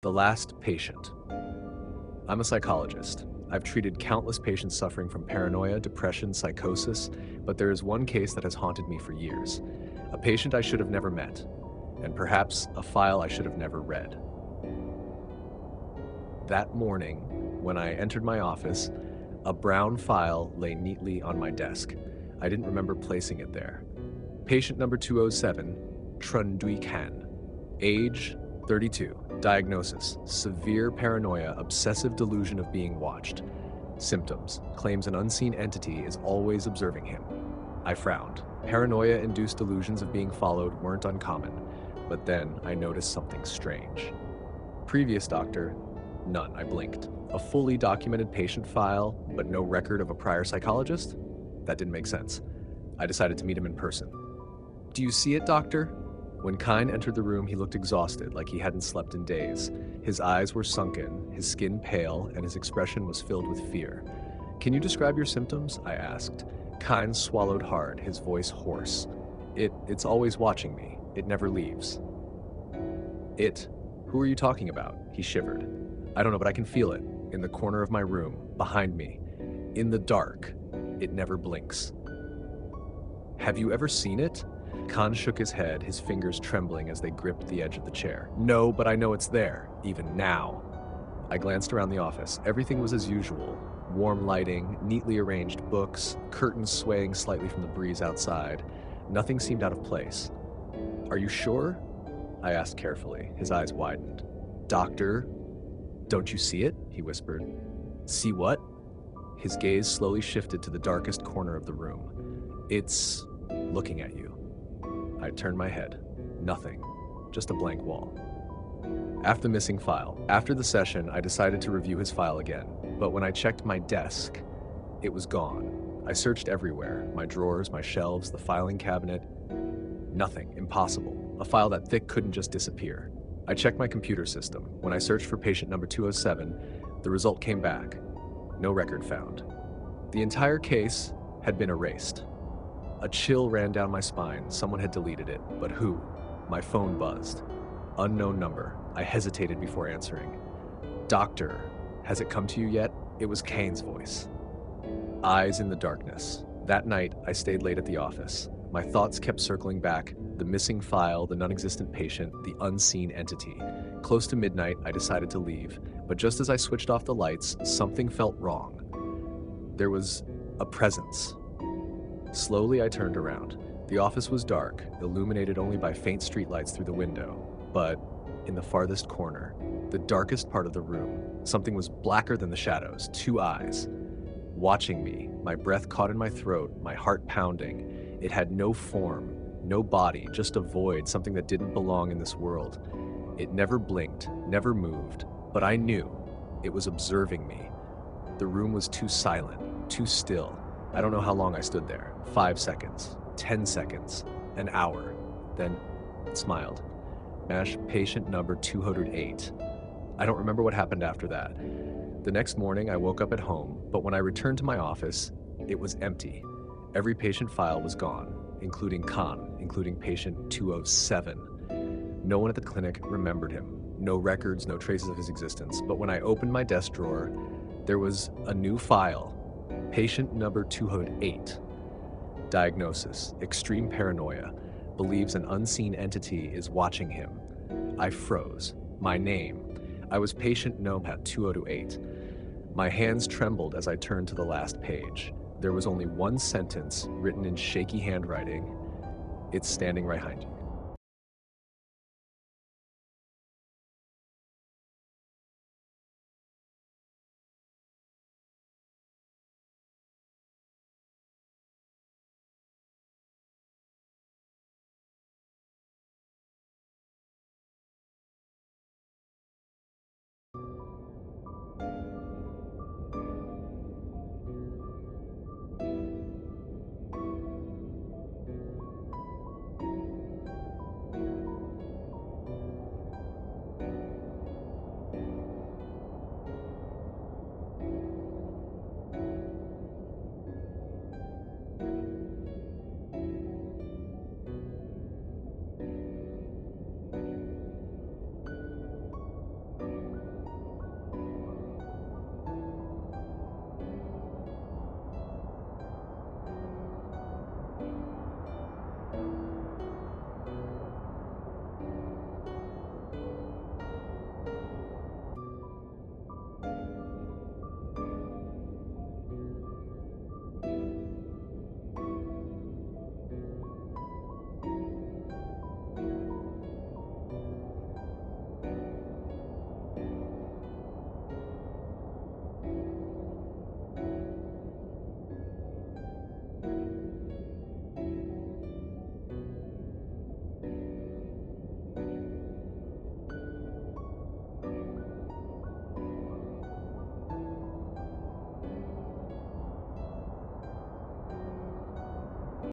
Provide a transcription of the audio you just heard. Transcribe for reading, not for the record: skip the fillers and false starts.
The last patient. I'm a psychologist. I've treated countless patients suffering from paranoia, depression, psychosis, but there is one case that has haunted me for years. A patient I should have never met, and perhaps a file I should have never read. That morning, when I entered my office, a brown file lay neatly on my desk. I didn't remember placing it there. Patient number 207, Trundui Khan. Age, 32. Diagnosis: severe paranoia, obsessive delusion of being watched. Symptoms: claims an unseen entity is always observing him. I frowned. Paranoia-induced delusions of being followed weren't uncommon, but then I noticed something strange. Previous doctor: none. I blinked. A fully documented patient file, but no record of a prior psychologist? That didn't make sense. I decided to meet him in person. "Do you see it, doctor?" When Kine entered the room, he looked exhausted, like he hadn't slept in days. His eyes were sunken, his skin pale, and his expression was filled with fear. "Can you describe your symptoms?" I asked. Kine swallowed hard, his voice hoarse. It's always watching me. It never leaves." "It? Who are you talking about?" He shivered. "I don't know, but I can feel it. In the corner of my room, behind me. In the dark. It never blinks." "Have you ever seen it?" Khan shook his head, his fingers trembling as they gripped the edge of the chair. "No, but I know it's there, even now." I glanced around the office. Everything was as usual. Warm lighting, neatly arranged books, curtains swaying slightly from the breeze outside. Nothing seemed out of place. "Are you sure?" I asked carefully. His eyes widened. "Doctor, don't you see it?" he whispered. "See what?" His gaze slowly shifted to the darkest corner of the room. "It's looking at you." I turned my head. Nothing. Just a blank wall. After the missing file. After the session, I decided to review his file again. But when I checked my desk, it was gone. I searched everywhere. My drawers, my shelves, the filing cabinet. Nothing. Impossible. A file that thick couldn't just disappear. I checked my computer system. When I searched for patient number 207, the result came back. No record found. The entire case had been erased. A chill ran down my spine. Someone had deleted it, but who? My phone buzzed. Unknown number. I hesitated before answering. "Doctor, has it come to you yet?" It was Kane's voice. Eyes in the darkness. That night, I stayed late at the office. My thoughts kept circling back. The missing file, the non-existent patient, the unseen entity. Close to midnight, I decided to leave, but just as I switched off the lights, something felt wrong. There was a presence. Slowly, I turned around. The office was dark, illuminated only by faint streetlights through the window. But in the farthest corner, the darkest part of the room, something was blacker than the shadows, two eyes. Watching me, my breath caught in my throat, my heart pounding. It had no form, no body, just a void, something that didn't belong in this world. It never blinked, never moved, but I knew it was observing me. The room was too silent, too still. I don't know how long I stood there. 5 seconds, 10 seconds, an hour. Then it smiled. "Mash patient number 208. I don't remember what happened after that. The next morning, I woke up at home, but when I returned to my office, it was empty. Every patient file was gone, including Khan, including patient 207. No one at the clinic remembered him. No records, no traces of his existence. But when I opened my desk drawer, there was a new file. Patient number 208. Diagnosis: extreme paranoia. Believes an unseen entity is watching him. I froze. My name. I was patient Nomad 208. My hands trembled as I turned to the last page. There was only one sentence written in shaky handwriting. "It's standing right behind you."